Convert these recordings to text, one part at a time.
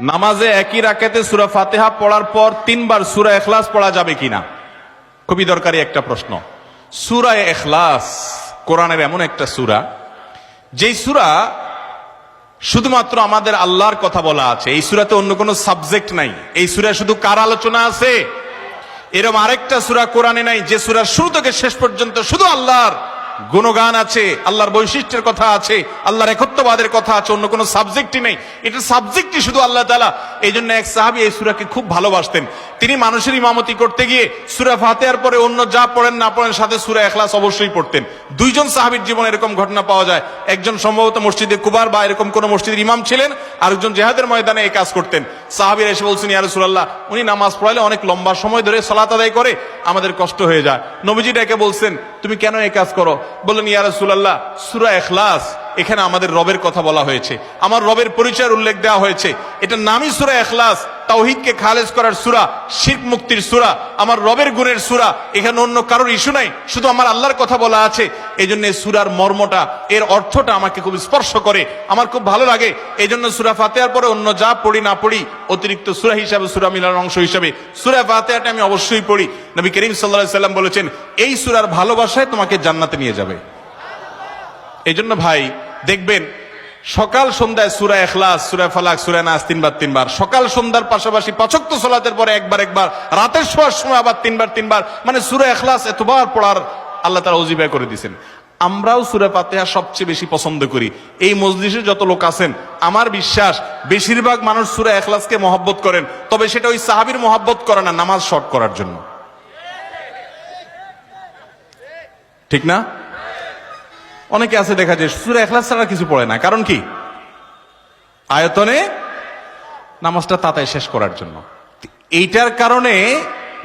নামাজে একই রাকাতে সূরা ফাতিহা পড়ার পর 3 বার সূরা ইখলাস পড়া যাবে কিনা? খুবই দরকারি একটা প্রশ্ন। সূরা ইখলাস কোরআনের এমন একটা সূরা, যেই সূরা শুধুমাত্র আমাদের আল্লাহর কথা বলা আছে। এই সূরাতে অন্য কোনো সাবজেক্ট নাই। এই সূরায় শুধু কার আলোচনা আছে? এরকম আরেকটা সূরা কোরআনে নাই যে সূরার শুরু থেকে শেষ পর্যন্ত শুধু আল্লাহর গুণগান আছে, আল্লাহর বৈশিষ্ট্যের কথা আছে, আল্লাহর একত্ববাদের কথা আছে, অন্য কোনো সাবজেক্টই নেই। এটা সাবজেক্টই শুধু আল্লাহ তাআলা। এই জন্য এক সাহাবী এই সূরাকে খুব ভালোবাসতেন। তিনি মানুষের ইমামতি করতে গিয়ে সূরা ফাতিহার পরে অন্য যা পড়েন না পড়েন সাথে সূরা ইখলাস অবশ্যই পড়তেন। দুইজন সাহাবীর জীবনে এরকম ঘটনা পাওয়া যায়। একজন সম্ভবত মসজিদে কুবার বা এরকম কোন মসজিদের ইমাম ছিলেন, আরেকজন জিহাদের ময়দানে এই কাজ করতেন। সাহাবীরা এসে বলছেন, ইয়া রাসূলুল্লাহ, উনি নামাজ পড়ালে অনেক লম্বা সময় ধরে সালাত আদায় করে, আমাদের কষ্ট হয়ে যায়। নবীজি ডেকে বলছেন, তুমি কেন এই কাজ করো? বললেন, ইয়া রাসূলুল্লাহ, সূরা ইখলাস এখানে আমাদের রবের কথা বলা হয়েছে, আমার রবের পরিচয়ের উল্লেখ দেওয়া হয়েছে। এটা নামই সূরা ইখলাস, তাওহীদকে খালেজ করার সূরা, শিরক মুক্তির সূরা, আমার রবের গুণের সূরা। এখানে অন্য কারোর ইস্যু নাই, শুধু আমার আল্লাহর কথা বলা আছে। এই জন্য এই সূরার মর্মটা, এর অর্থটা আমাকে খুব স্পর্শ করে, আমার খুব ভালো লাগে। এই জন্য সূরা ফাতিহার পরে অন্য যা পড়ি না পড়ি, অতিরিক্ত সূরা হিসাবে, সূরা মিলার অংশ হিসাবে সূরা ফাতিহাটা আমি অবশ্যই পড়ি। নবী করিম সাল্লাল্লাহু আলাইহি সাল্লাম বলেছেন, এই সূরার ভালোবাসায় তোমাকে জান্নাতে নিয়ে যাবে। এই জন্য ভাই দেখবেন সকাল সন্ধ্যায় সূরা ইখলাস, সূরা ফালাক, সূরা নাস 3 বার, সকাল সন্ধ্যার পাশাপাশি 5 ওয়াক্ত সালাতের পরে একবার, রাতের শোয়ার সময় আবার 3 বার, মানে সূরা ইখলাস এতবার পড়ার আল্লাহ তাআলা ওজিফা করে দিয়েছেন। আমরাও সূরা ফাতিহা সবচেয়ে বেশি পছন্দ করি। এই মজলিসে যত লোক আছেন, আমার বিশ্বাস বেশিরভাগ মানুষ সূরা ইখলাসকে মহব্বত করেন, তবে সেটা ওই সাহাবীর মহব্বত করে না, নামাজ শর্ট করার জন্য। ঠিক না? অনেকে আছে দেখা যায় সূরা ইখলাস ছাড়া কিছু পড়ে না, কারণ কি? আয়তনে নামাজটা তাড়াতাড়ি শেষ করার জন্য। এইটার কারণে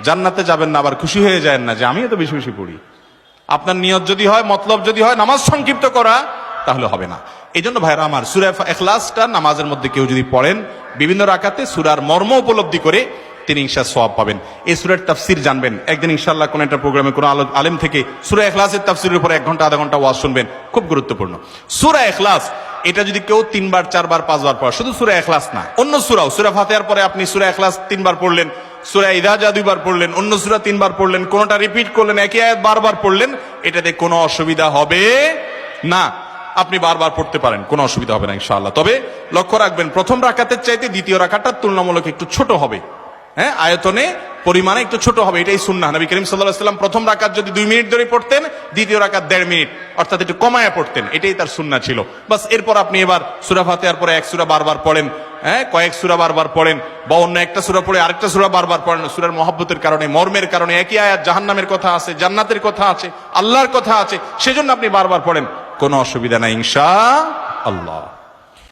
জান্নাতে যাবেন না, আবার খুশি হয়ে যায় না যে আমি এত বেশি বেশি পড়ি। আপনার নিয়ত যদি হয়, মতলব যদি হয় নামাজ সংক্ষিপ্ত করা, তাহলে হবে না। এই জন্য ভাইরা আমার, সূরা ইখলাসটা নামাজের মধ্যে কেউ যদি পড়েন বিভিন্ন রাকাতে, সূরার মর্ম উপলব্ধি করে তিনি ইনশাআল্লাহ সওয়াব পাবেন। এই সূরার তাফসীর জানবেন। একদিন ইনশাআল্লাহ কোন একটা প্রোগ্রামে কোন আলেম থেকে সূরা ইখলাসের তাফসীরের উপর 1 ঘন্টা আধা ঘন্টা ওয়াজ শুনবেন, খুব গুরুত্বপূর্ণ। সূরা ইখলাস এটা যদি কেউ 3 বার 4 বার 5 বার পড়ে, শুধু সূরা ইখলাস না, অন্য সূরাও, সূরা ফাতিহার পরে আপনি সূরা ইখলাস 3 বার পড়লেন, সূরা ইযা জা 2 বার পড়লেন, অন্য সূরা 3 বার পড়লেন, কোনটা রিপিট করলেন, একই আয়াত বারবার পড়লেন, এটাতে কোনো অসুবিধা হবে না। আপনি বারবার পড়তে পারেন, কোনো অসুবিধা হবে না ইনশাআল্লাহ। তবে লক্ষ্য রাখবেন, প্রথম রাকাতের চাইতে দ্বিতীয় রাকাতটা তুলনামূলক একটু ছোট হবে। হ্যাঁ, আয়তনে পরিমাণে একটু ছোট হবে, এটাই সুন্নাহ। নবী করিম সাল্লাল্লাহু আলাইহি ওয়াসাল্লাম প্রথম রাকাত যদি 2 মিনিট ধরে পড়তেন, দ্বিতীয় রাকাত 1.5 মিনিট, অর্থাৎ একটু কমায়া পড়তেন, এটাই তার সুন্নাহ ছিল। বাস, এরপর আপনি এবার সূরা ফাতিহার পরে এক সূরা বারবার পড়েন, হ্যাঁ, কয়েক সূরা বারবার পড়েন, বা অন্য একটা সূরা পড়ে আরেকটা সূরা বারবার পড়েন। সূরার মহব্বতের কারণে, মর্মের কারণে, একই আয়াত জাহান্নামের কথা আছে, জান্নাতের কথা আছে, আল্লাহর কথা আছে, সেজন্য আপনি বারবার পড়েন, কোনো অসুবিধা নাই ইনশাআল্লাহ।